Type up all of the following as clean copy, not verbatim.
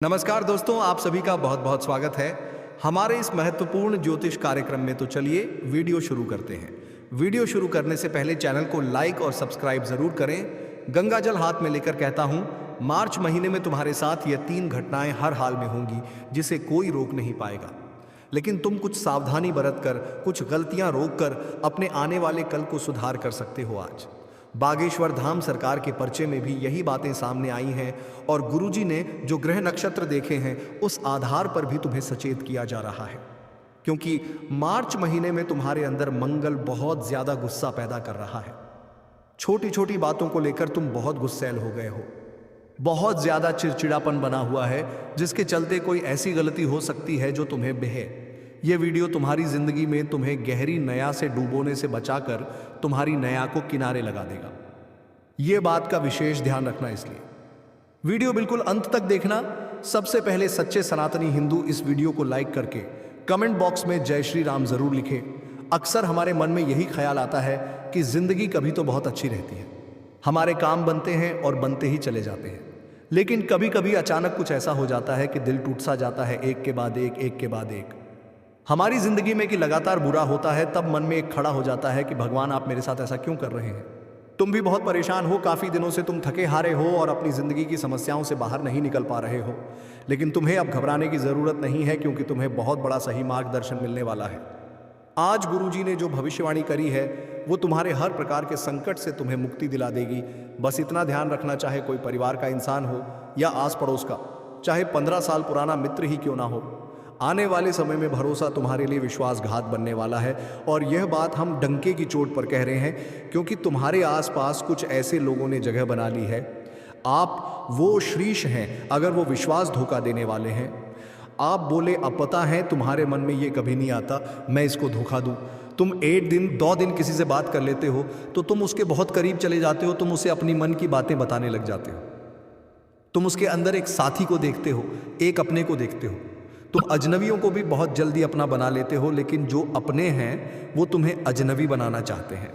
नमस्कार दोस्तों, आप सभी का बहुत बहुत स्वागत है हमारे इस महत्वपूर्ण ज्योतिष कार्यक्रम में। तो चलिए वीडियो शुरू करते हैं। वीडियो शुरू करने से पहले चैनल को लाइक और सब्सक्राइब जरूर करें। गंगा जल हाथ में लेकर कहता हूं, मार्च महीने में तुम्हारे साथ ये 3 घटनाएं हर हाल में होंगी जिसे कोई रोक नहीं पाएगा। लेकिन तुम कुछ सावधानी बरत कर, कुछ गलतियां रोक कर अपने आने वाले कल को सुधार कर सकते हो। आज बागेश्वर धाम सरकार के पर्चे में भी यही बातें सामने आई हैं और गुरुजी ने जो ग्रह नक्षत्र देखे हैं उस आधार पर भी तुम्हें सचेत किया जा रहा है, क्योंकि मार्च महीने में तुम्हारे अंदर मंगल बहुत ज्यादा गुस्सा पैदा कर रहा है। छोटी छोटी बातों को लेकर तुम बहुत गुस्सैल हो गए हो, बहुत ज्यादा चिड़चिड़ापन बना हुआ है, जिसके चलते कोई ऐसी गलती हो सकती है जो तुम्हें बेहे। ये वीडियो तुम्हारी जिंदगी में तुम्हें गहरी नया से डूबोने से बचाकर तुम्हारी नया को किनारे लगा देगा। ये बात का विशेष ध्यान रखना, इसलिए वीडियो बिल्कुल अंत तक देखना। सबसे पहले सच्चे सनातनी हिंदू इस वीडियो को लाइक करके कमेंट बॉक्स में जय श्री राम जरूर लिखें। अक्सर हमारे मन में यही ख्याल आता है कि जिंदगी कभी तो बहुत अच्छी रहती है, हमारे काम बनते हैं और बनते ही चले जाते हैं, लेकिन कभी कभी अचानक कुछ ऐसा हो जाता है कि दिल टूट सा जाता है, एक के बाद एक हमारी जिंदगी में कि लगातार बुरा होता है। तब मन में एक खड़ा हो जाता है कि भगवान आप मेरे साथ ऐसा क्यों कर रहे हैं। तुम भी बहुत परेशान हो, काफी दिनों से तुम थके हारे हो और अपनी जिंदगी की समस्याओं से बाहर नहीं निकल पा रहे हो। लेकिन तुम्हें अब घबराने की जरूरत नहीं है, क्योंकि तुम्हें बहुत बड़ा सही मार्गदर्शन मिलने वाला है। आज गुरुजी ने जो भविष्यवाणी करी है वो तुम्हारे हर प्रकार के संकट से तुम्हें मुक्ति दिला देगी। बस इतना ध्यान रखना, चाहे कोई परिवार का इंसान हो या आस पड़ोस का, चाहे 15 साल पुराना मित्र ही क्यों ना हो, आने वाले समय में भरोसा तुम्हारे लिए विश्वासघात बनने वाला है। और यह बात हम डंके की चोट पर कह रहे हैं, क्योंकि तुम्हारे आसपास कुछ ऐसे लोगों ने जगह बना ली है। आप वो श्रीश हैं अगर वो विश्वास धोखा देने वाले हैं। आप बोले अब पता है, तुम्हारे मन में ये कभी नहीं आता मैं इसको धोखा दूं। तुम 1 दिन 2 दिन किसी से बात कर लेते हो तो तुम उसके बहुत करीब चले जाते हो, तुम उसे अपनी मन की बातें बताने लग जाते हो। तुम उसके अंदर एक साथी को देखते हो, एक अपने को देखते हो। तुम अजनबियों को भी बहुत जल्दी अपना बना लेते हो, लेकिन जो अपने हैं वो तुम्हें अजनबी बनाना चाहते हैं,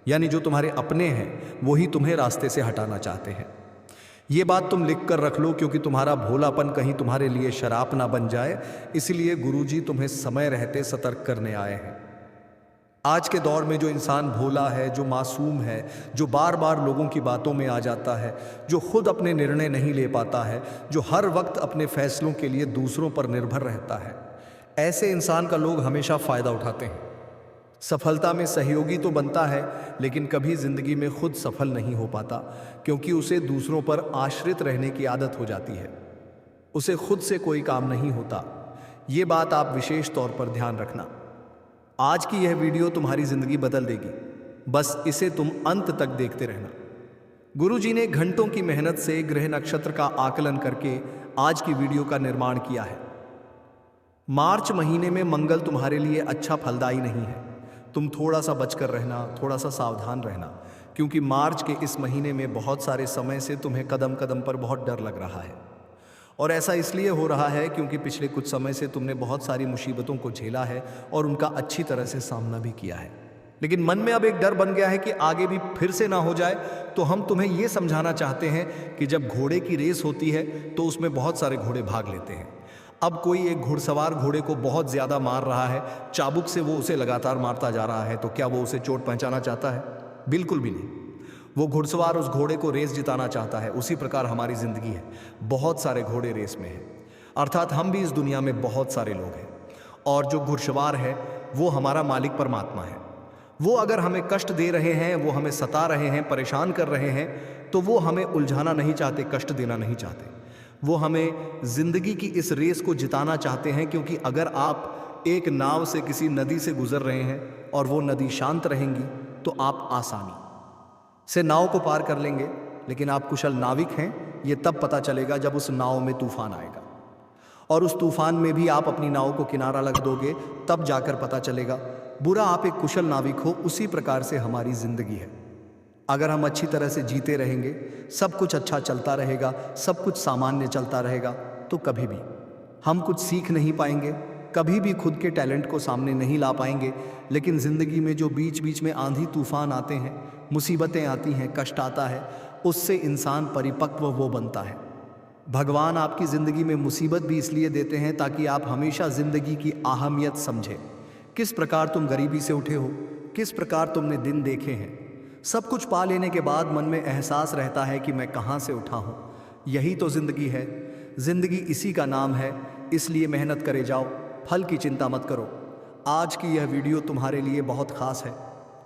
यानी जो तुम्हारे अपने हैं वही तुम्हें रास्ते से हटाना चाहते हैं। ये बात तुम लिख कर रख लो, क्योंकि तुम्हारा भोलापन कहीं तुम्हारे लिए शराब ना बन जाए। इसलिए गुरुजी तुम्हें समय रहते सतर्क करने आए हैं। आज के दौर में जो इंसान भोला है, जो मासूम है, जो बार बार लोगों की बातों में आ जाता है, जो खुद अपने निर्णय नहीं ले पाता है, जो हर वक्त अपने फैसलों के लिए दूसरों पर निर्भर रहता है, ऐसे इंसान का लोग हमेशा फ़ायदा उठाते हैं। सफलता में सहयोगी तो बनता है, लेकिन कभी ज़िंदगी में खुद सफल नहीं हो पाता, क्योंकि उसे दूसरों पर आश्रित रहने की आदत हो जाती है। उसे खुद से कोई काम नहीं होता। ये बात आप विशेष तौर पर ध्यान रखना। आज की यह वीडियो तुम्हारी जिंदगी बदल देगी, बस इसे तुम अंत तक देखते रहना। गुरुजी ने घंटों की मेहनत से ग्रह नक्षत्र का आकलन करके आज की वीडियो का निर्माण किया है। मार्च महीने में मंगल तुम्हारे लिए अच्छा फलदायी नहीं है। तुम थोड़ा सा बचकर रहना, थोड़ा सा सावधान रहना, क्योंकि मार्च के इस महीने में बहुत सारे समय से तुम्हें कदम कदम पर बहुत डर लग रहा है। और ऐसा इसलिए हो रहा है क्योंकि पिछले कुछ समय से तुमने बहुत सारी मुसीबतों को झेला है और उनका अच्छी तरह से सामना भी किया है। लेकिन मन में अब एक डर बन गया है कि आगे भी फिर से ना हो जाए। तो हम तुम्हें ये समझाना चाहते हैं कि जब घोड़े की रेस होती है तो उसमें बहुत सारे घोड़े भाग लेते हैं। अब कोई एक घुड़सवार घोड़े को बहुत ज़्यादा मार रहा है, चाबुक से वो उसे लगातार मारता जा रहा है, तो क्या वो उसे चोट पहुँचाना चाहता है? बिल्कुल भी नहीं। वो घुड़सवार उस घोड़े को रेस जिताना चाहता है। उसी प्रकार हमारी ज़िंदगी है, बहुत सारे घोड़े रेस में हैं, अर्थात हम भी इस दुनिया में बहुत सारे लोग हैं। और जो घुड़सवार है वो हमारा मालिक परमात्मा है। वो अगर हमें कष्ट दे रहे हैं, वो हमें सता रहे हैं, परेशान कर रहे हैं, तो वो हमें उलझाना नहीं चाहते, कष्ट देना नहीं चाहते। वो हमें ज़िंदगी की इस रेस को जिताना चाहते हैं, क्योंकि अगर आप एक नाव से किसी नदी से गुजर रहे हैं और वो नदी शांत रहेंगी तो आप आसानी से नाव को पार कर लेंगे। लेकिन आप कुशल नाविक हैं, ये तब पता चलेगा जब उस नाव में तूफान आएगा, और उस तूफान में भी आप अपनी नाव को किनारा लगा दोगे, तब जाकर पता चलेगा। बुरा आप एक कुशल नाविक हो। उसी प्रकार से हमारी जिंदगी है। अगर हम अच्छी तरह से जीते रहेंगे, सब कुछ अच्छा चलता रहेगा, सब कुछ सामान्य चलता रहेगा, तो कभी भी हम कुछ सीख नहीं पाएंगे, कभी भी खुद के टैलेंट को सामने नहीं ला पाएंगे। लेकिन ज़िंदगी में जो बीच बीच में आंधी तूफान आते हैं, मुसीबतें आती हैं, कष्ट आता है, उससे इंसान परिपक्व वो बनता है। भगवान आपकी ज़िंदगी में मुसीबत भी इसलिए देते हैं ताकि आप हमेशा ज़िंदगी की अहमियत समझें। किस प्रकार तुम गरीबी से उठे हो, किस प्रकार तुमने दिन देखे हैं। सब कुछ पा लेने के बाद मन में एहसास रहता है कि मैं कहाँ से उठा हूँ। यही तो ज़िंदगी है। ज़िंदगी इसी का नाम है, इसलिए मेहनत करे जाओ, फल की चिंता मत करो। आज की यह वीडियो तुम्हारे लिए बहुत खास है।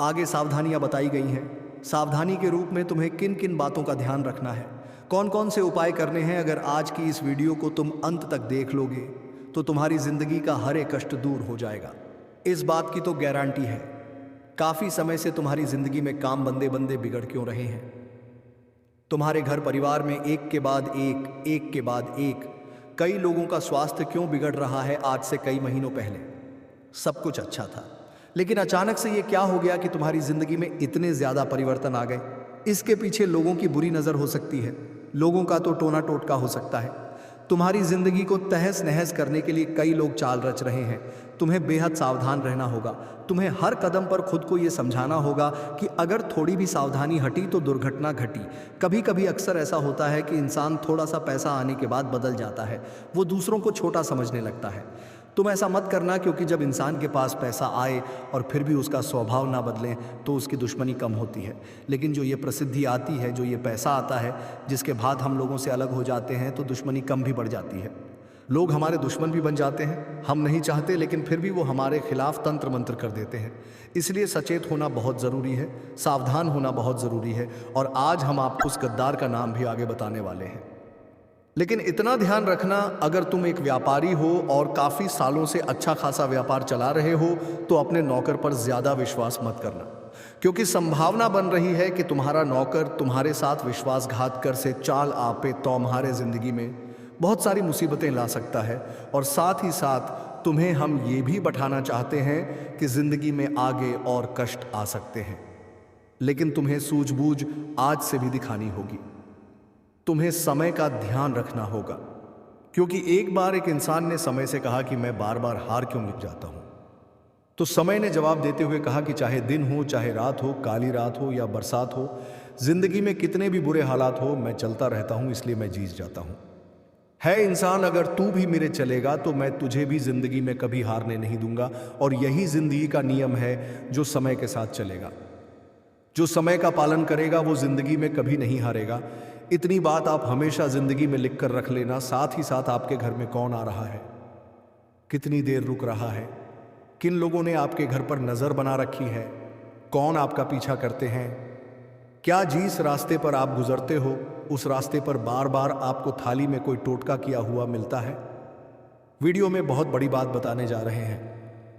आगे सावधानियाँ बताई गई हैं। सावधानी के रूप में तुम्हें किन किन बातों का ध्यान रखना है, कौन कौन से उपाय करने हैं। अगर आज की इस वीडियो को तुम अंत तक देख लोगे तो तुम्हारी ज़िंदगी का हर एक कष्ट दूर हो जाएगा। इस बात की तो गारंटी है। काफ़ी समय से तुम्हारी ज़िंदगी में काम बंदे बंदे बिगड़ क्यों रहे हैं। तुम्हारे घर परिवार में एक के बाद एक कई लोगों का स्वास्थ्य क्यों बिगड़ रहा है। आज से कई महीनों पहले सब कुछ अच्छा था, लेकिन अचानक से ये क्या हो गया कि तुम्हारी ज़िंदगी में इतने ज़्यादा परिवर्तन आ गए। इसके पीछे लोगों की बुरी नज़र हो सकती है, लोगों का तो टोना टोटका हो सकता है। तुम्हारी ज़िंदगी को तहस नहस करने के लिए कई लोग चाल रच रहे हैं। तुम्हें बेहद सावधान रहना होगा। तुम्हें हर कदम पर खुद को ये समझाना होगा कि अगर थोड़ी भी सावधानी हटी तो दुर्घटना घटी। कभी कभी अक्सर ऐसा होता है कि इंसान थोड़ा सा पैसा आने के बाद बदल जाता है, वो दूसरों को छोटा समझने लगता है। तुम ऐसा मत करना, क्योंकि जब इंसान के पास पैसा आए और फिर भी उसका स्वभाव ना बदले तो उसकी दुश्मनी कम होती है। लेकिन जो ये प्रसिद्धि आती है, जो ये पैसा आता है, जिसके बाद हम लोगों से अलग हो जाते हैं, तो दुश्मनी कम भी बढ़ जाती है। लोग हमारे दुश्मन भी बन जाते हैं। हम नहीं चाहते, लेकिन फिर भी वो हमारे खिलाफ तंत्र मंत्र कर देते हैं। इसलिए सचेत होना बहुत ज़रूरी है, सावधान होना बहुत ज़रूरी है। और आज हम आपको उस गद्दार का नाम भी आगे बताने वाले हैं। लेकिन इतना ध्यान रखना, अगर तुम एक व्यापारी हो और काफ़ी सालों से अच्छा खासा व्यापार चला रहे हो तो अपने नौकर पर ज़्यादा विश्वास मत करना, क्योंकि संभावना बन रही है कि तुम्हारा नौकर तुम्हारे साथ विश्वासघात कर से चाल आपे तुम्हारे ज़िंदगी में बहुत सारी मुसीबतें ला सकता है। और साथ ही साथ तुम्हें हम ये भी बैठाना चाहते हैं कि ज़िंदगी में आगे और कष्ट आ सकते हैं, लेकिन तुम्हें सूझबूझ आज से भी दिखानी होगी। तुम्हें समय का ध्यान रखना होगा, क्योंकि एक बार एक इंसान ने समय से कहा कि मैं बार बार हार क्यों गिर जाता हूं। तो समय ने जवाब देते हुए कहा कि चाहे दिन हो, चाहे रात हो, काली रात हो या बरसात हो, जिंदगी में कितने भी बुरे हालात हो, मैं चलता रहता हूं, इसलिए मैं जीत जाता हूं। है इंसान, अगर तू भी मेरे चलेगा तो मैं तुझे भी जिंदगी में कभी हारने नहीं दूंगा। और यही जिंदगी का नियम है जो समय के साथ चलेगा। जो समय का पालन करेगा वो जिंदगी में कभी नहीं हारेगा। इतनी बात आप हमेशा जिंदगी में लिख कर रख लेना। साथ ही साथ आपके घर में कौन आ रहा है, कितनी देर रुक रहा है, किन लोगों ने आपके घर पर नजर बना रखी है, कौन आपका पीछा करते हैं, क्या जिस रास्ते पर आप गुजरते हो उस रास्ते पर बार बार आपको थाली में कोई टोटका किया हुआ मिलता है। वीडियो में बहुत बड़ी बात बताने जा रहे हैं।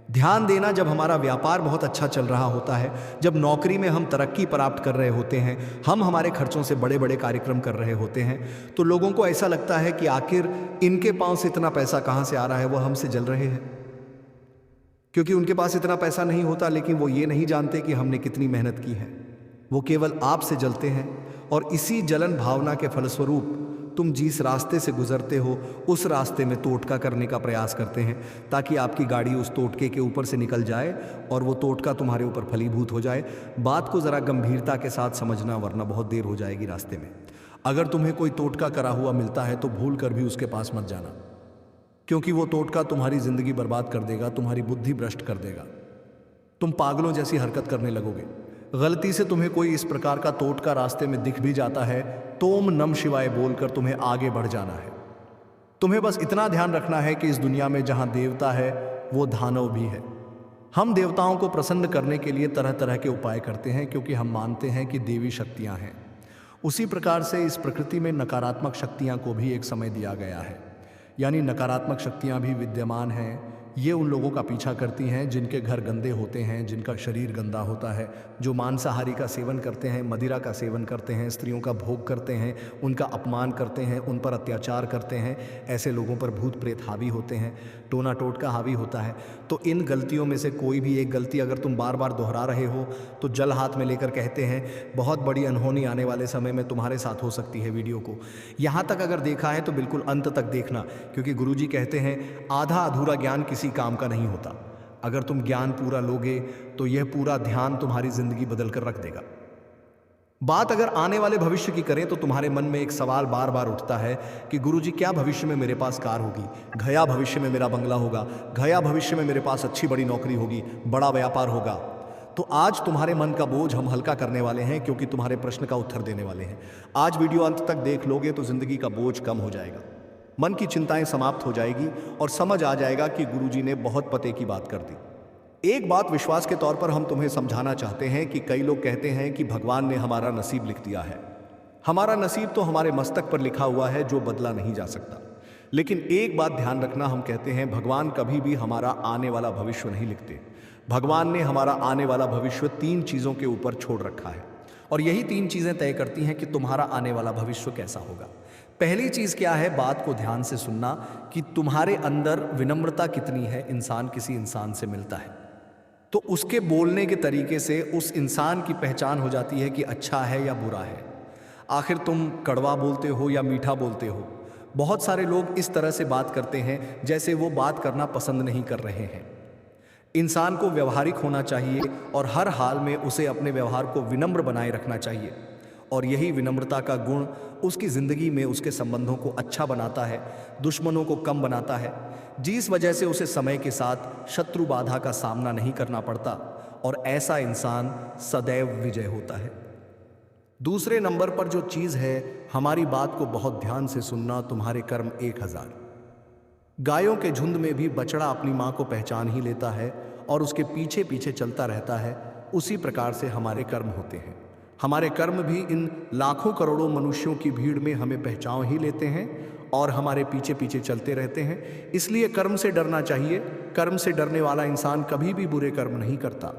ध्यान देना, जब हमारा व्यापार बहुत अच्छा चल रहा होता है, जब नौकरी में हम तरक्की प्राप्त कर रहे होते हैं, हम हमारे खर्चों से बड़े बड़े कार्यक्रम कर रहे होते हैं, तो लोगों को ऐसा लगता है कि आखिर इनके पास से इतना पैसा कहाँ से आ रहा है, वो हमसे जल रहे हैं। क्योंकि उनके पास इतना पैसा नहीं होता, लेकिन वो ये नहीं जानते कि हमने कितनी मेहनत की है। वो केवल आपसे जलते हैं। और इसी जलन भावना के फलस्वरूप तुम जिस रास्ते से गुजरते हो उस रास्ते में टोटका करने का प्रयास करते हैं, ताकि आपकी गाड़ी उस टोटके के ऊपर से निकल जाए और वो टोटका तुम्हारे ऊपर फलीभूत हो जाए। बात को ज़रा गंभीरता के साथ समझना, वरना बहुत देर हो जाएगी रास्ते में। अगर तुम्हें कोई टोटका करा हुआ मिलता है तो भूल कर भी उसके पास मत जाना, क्योंकि वो टोटका तुम्हारी ज़िंदगी बर्बाद कर देगा, तुम्हारी बुद्धि भ्रष्ट कर देगा। तुम पागलों जैसी हरकत करने लगोगे। गलती से तुम्हें कोई इस प्रकार का टोटका रास्ते में दिख भी जाता है तो ओम नम शिवाय बोलकर तुम्हें आगे बढ़ जाना है। तुम्हें बस इतना ध्यान रखना है कि इस दुनिया में जहां देवता है वो दानव भी है। हम देवताओं को प्रसन्न करने के लिए तरह तरह के उपाय करते हैं, क्योंकि हम मानते हैं कि देवी शक्तियां हैं। उसी प्रकार से इस प्रकृति में नकारात्मक शक्तियां को भी एक समय दिया गया है, यानी नकारात्मक शक्तियां भी विद्यमान हैं। ये उन लोगों का पीछा करती हैं जिनके घर गंदे होते हैं, जिनका शरीर गंदा होता है, जो मांसाहारी का सेवन करते हैं, मदिरा का सेवन करते हैं, स्त्रियों का भोग करते हैं, उनका अपमान करते हैं, उन पर अत्याचार करते हैं। ऐसे लोगों पर भूत प्रेत हावी होते हैं, टोना टोटका हावी होता है। तो इन गलतियों में से कोई भी एक गलती अगर तुम बार बार दोहरा रहे हो तो जल हाथ में लेकर कहते हैं बहुत बड़ी अनहोनी आने वाले समय में तुम्हारे साथ हो सकती है। वीडियो को यहाँ तक अगर देखा है तो बिल्कुल अंत तक देखना, क्योंकि गुरुजी कहते हैं आधा अधूरा ज्ञान किसी काम का नहीं होता। अगर तुम ज्ञान पूरा लोगे तो यह पूरा ध्यान तुम्हारी जिंदगी बदल कर रख देगा। बात अगर आने वाले भविष्य की करें तो तुम्हारे मन में एक सवाल बार बार उठता है कि गुरुजी, क्या भविष्य में मेरे पास कार होगी, गया भविष्य में मेरा बंगला होगा, गया भविष्य में मेरे पास अच्छी बड़ी नौकरी होगी, बड़ा व्यापार होगा। तो आज तुम्हारे मन का बोझ हम हल्का करने वाले हैं, क्योंकि तुम्हारे प्रश्न का उत्तर देने वाले हैं। आज वीडियो अंत तक देख लोगे तो जिंदगी का बोझ कम हो जाएगा, मन की चिंताएं समाप्त हो जाएगी और समझ आ जाएगा कि गुरुजी ने बहुत पते की बात कर दी। एक बात विश्वास के तौर पर हम तुम्हें समझाना चाहते हैं कि कई लोग कहते हैं कि भगवान ने हमारा नसीब लिख दिया है। हमारा नसीब तो हमारे मस्तक पर लिखा हुआ है, जो बदला नहीं जा सकता। लेकिन एक बात ध्यान रखना, हम कहते हैं भगवान कभी भी हमारा आने वाला भविष्य नहीं लिखते। भगवान ने हमारा आने वाला भविष्य 3 चीज़ों के ऊपर छोड़ रखा है, और यही 3 चीज़ें तय करती हैं कि तुम्हारा आने वाला भविष्य कैसा होगा। पहली चीज़ क्या है? बात को ध्यान से सुनना कि तुम्हारे अंदर विनम्रता कितनी है। इंसान किसी इंसान से मिलता है तो उसके बोलने के तरीके से उस इंसान की पहचान हो जाती है कि अच्छा है या बुरा है। आखिर तुम कड़वा बोलते हो या मीठा बोलते हो। बहुत सारे लोग इस तरह से बात करते हैं जैसे वो बात करना पसंद नहीं कर रहे हैं। इंसान को व्यवहारिक होना चाहिए और हर हाल में उसे अपने व्यवहार को विनम्र बनाए रखना चाहिए, और यही विनम्रता का गुण उसकी ज़िंदगी में उसके संबंधों को अच्छा बनाता है, दुश्मनों को कम बनाता है, जिस वजह से उसे समय के साथ शत्रु बाधा का सामना नहीं करना पड़ता, और ऐसा इंसान सदैव विजय होता है। दूसरे नंबर पर जो चीज़ है, हमारी बात को बहुत ध्यान से सुनना। तुम्हारे कर्म 1000। गायों के झुंड में भी बछड़ा अपनी माँ को पहचान ही लेता है और उसके पीछे पीछे चलता रहता है। उसी प्रकार से हमारे कर्म होते हैं। हमारे कर्म भी इन लाखों करोड़ों मनुष्यों की भीड़ में हमें पहचान ही लेते हैं और हमारे पीछे पीछे चलते रहते हैं। इसलिए कर्म से डरना चाहिए। कर्म से डरने वाला इंसान कभी भी बुरे कर्म नहीं करता।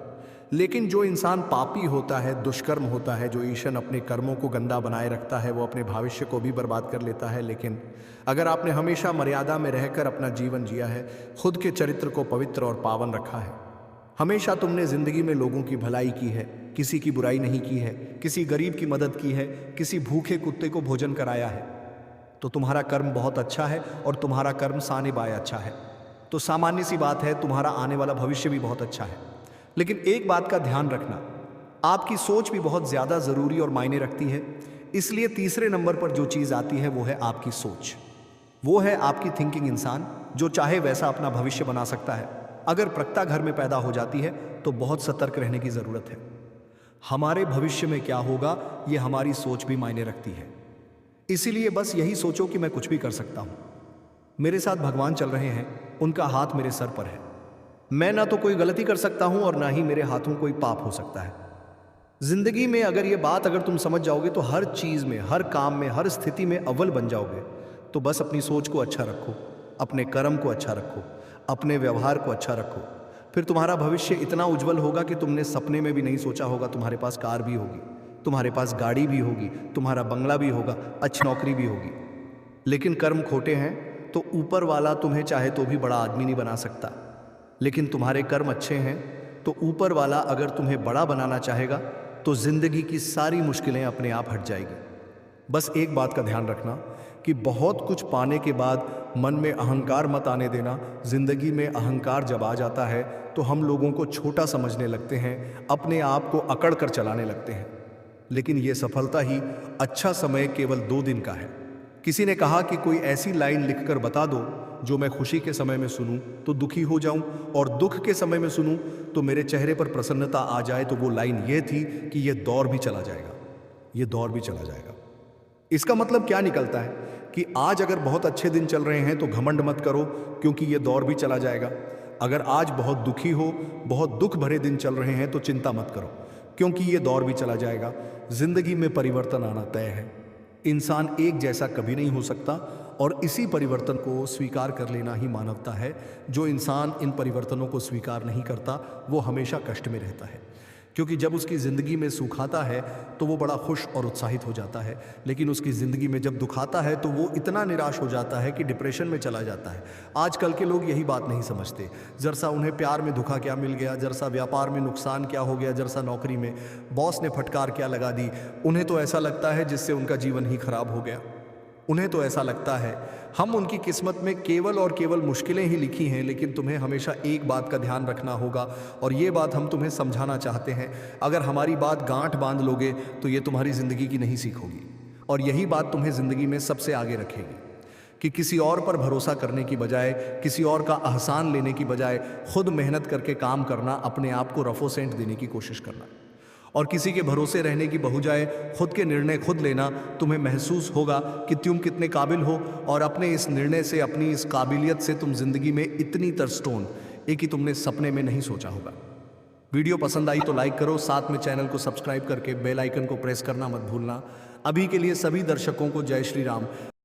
लेकिन जो इंसान पापी होता है, दुष्कर्म होता है, जो ईशन अपने कर्मों को गंदा बनाए रखता है, वो अपने भविष्य को भी बर्बाद कर लेता है। लेकिन अगर आपने हमेशा मर्यादा में रहकर अपना जीवन जिया है, खुद के चरित्र को पवित्र और पावन रखा है, हमेशा तुमने जिंदगी में लोगों की भलाई की है, किसी की बुराई नहीं की है, किसी गरीब की मदद की है, किसी भूखे कुत्ते को भोजन कराया है, तो तुम्हारा कर्म बहुत अच्छा है और तुम्हारा कर्म साने बाय अच्छा है। तो सामान्य सी बात है, तुम्हारा आने वाला भविष्य भी बहुत अच्छा है। लेकिन एक बात का ध्यान रखना, आपकी सोच भी बहुत ज़्यादा ज़रूरी और मायने रखती है। इसलिए तीसरे नंबर पर जो चीज़ आती है वो है आपकी सोच। वो है आपकी थिंकिंग। इंसान जो चाहे वैसा अपना भविष्य बना सकता है। अगर प्रज्ञा घर में पैदा हो जाती है तो बहुत सतर्क रहने की ज़रूरत है। हमारे भविष्य में क्या होगा, ये हमारी सोच भी मायने रखती है। इसीलिए बस यही सोचो कि मैं कुछ भी कर सकता हूँ, मेरे साथ भगवान चल रहे हैं, उनका हाथ मेरे सर पर है। मैं ना तो कोई गलती कर सकता हूँ और ना ही मेरे हाथों कोई पाप हो सकता है। जिंदगी में अगर ये बात अगर तुम समझ जाओगे तो हर चीज़ में, हर काम में, हर स्थिति में अव्वल बन जाओगे। तो बस अपनी सोच को अच्छा रखो, अपने कर्म को अच्छा रखो, अपने व्यवहार को अच्छा रखो। फिर तुम्हारा भविष्य इतना उज्जवल होगा कि तुमने सपने में भी नहीं सोचा होगा। तुम्हारे पास कार भी होगी, तुम्हारे पास गाड़ी भी होगी, तुम्हारा बंगला भी होगा, अच्छी नौकरी भी होगी। लेकिन कर्म खोटे हैं तो ऊपर वाला तुम्हें चाहे तो भी बड़ा आदमी नहीं बना सकता। लेकिन तुम्हारे कर्म अच्छे हैं तो ऊपर वाला अगर तुम्हें बड़ा बनाना चाहेगा तो जिंदगी की सारी मुश्किलें अपने आप हट जाएगी। बस एक बात का ध्यान रखना कि बहुत कुछ पाने के बाद मन में अहंकार मत आने देना। जिंदगी में अहंकार जब आ जाता है तो हम लोगों को छोटा समझने लगते हैं, अपने आप को अकड़ कर चलाने लगते हैं। लेकिन ये सफलता ही अच्छा समय केवल 2 दिन का है। किसी ने कहा कि कोई ऐसी लाइन लिखकर बता दो जो मैं खुशी के समय में सुनूं तो दुखी हो जाऊं और दुख के समय में सुनूं तो मेरे चेहरे पर प्रसन्नता आ जाए। तो वो लाइन ये थी कि ये दौर भी चला जाएगा, ये दौर भी चला जाएगा। इसका मतलब क्या निकलता है कि आज अगर बहुत अच्छे दिन चल रहे हैं तो घमंड मत करो, क्योंकि ये दौर भी चला जाएगा। अगर आज बहुत दुखी हो, बहुत दुख भरे दिन चल रहे हैं तो चिंता मत करो, क्योंकि ये दौर भी चला जाएगा। जिंदगी में परिवर्तन आना तय है। इंसान एक जैसा कभी नहीं हो सकता और इसी परिवर्तन को स्वीकार कर लेना ही मानवता है। जो इंसान इन परिवर्तनों को स्वीकार नहीं करता वो हमेशा कष्ट में रहता है, क्योंकि जब उसकी ज़िंदगी में सुख आता है तो वो बड़ा खुश और उत्साहित हो जाता है। लेकिन उसकी ज़िंदगी में जब दुख आता है तो वो इतना निराश हो जाता है कि डिप्रेशन में चला जाता है। आजकल के लोग यही बात नहीं समझते। जरसा उन्हें प्यार में धोखा क्या मिल गया, जरसा व्यापार में नुकसान क्या हो गया, जरसा नौकरी में बॉस ने फटकार क्या लगा दी, उन्हें तो ऐसा लगता है जिससे उनका जीवन ही खराब हो गया। उन्हें तो ऐसा लगता है हम उनकी किस्मत में केवल और केवल मुश्किलें ही लिखी हैं, लेकिन तुम्हें हमेशा एक बात का ध्यान रखना होगा और ये बात हम तुम्हें समझाना चाहते हैं। अगर हमारी बात गांठ बांध लोगे तो ये तुम्हारी ज़िंदगी की नहीं सीख होगी और यही बात तुम्हें ज़िंदगी में सबसे आगे रखेगी कि किसी और पर भरोसा करने की बजाय, किसी और का एहसान लेने की बजाय खुद मेहनत करके काम करना, अपने आप को रफो सेंट देने की कोशिश करना और किसी के भरोसे रहने की बजाय खुद के निर्णय खुद लेना। तुम्हें महसूस होगा कि तुम कितने काबिल हो और अपने इस निर्णय से, अपनी इस काबिलियत से तुम जिंदगी में इतनी तरस्टोन एक ही तुमने सपने में नहीं सोचा होगा। वीडियो पसंद आई तो लाइक करो, साथ में चैनल को सब्सक्राइब करके बेल आइकन को प्रेस करना मत भूलना। अभी के लिए सभी दर्शकों को जय श्री राम।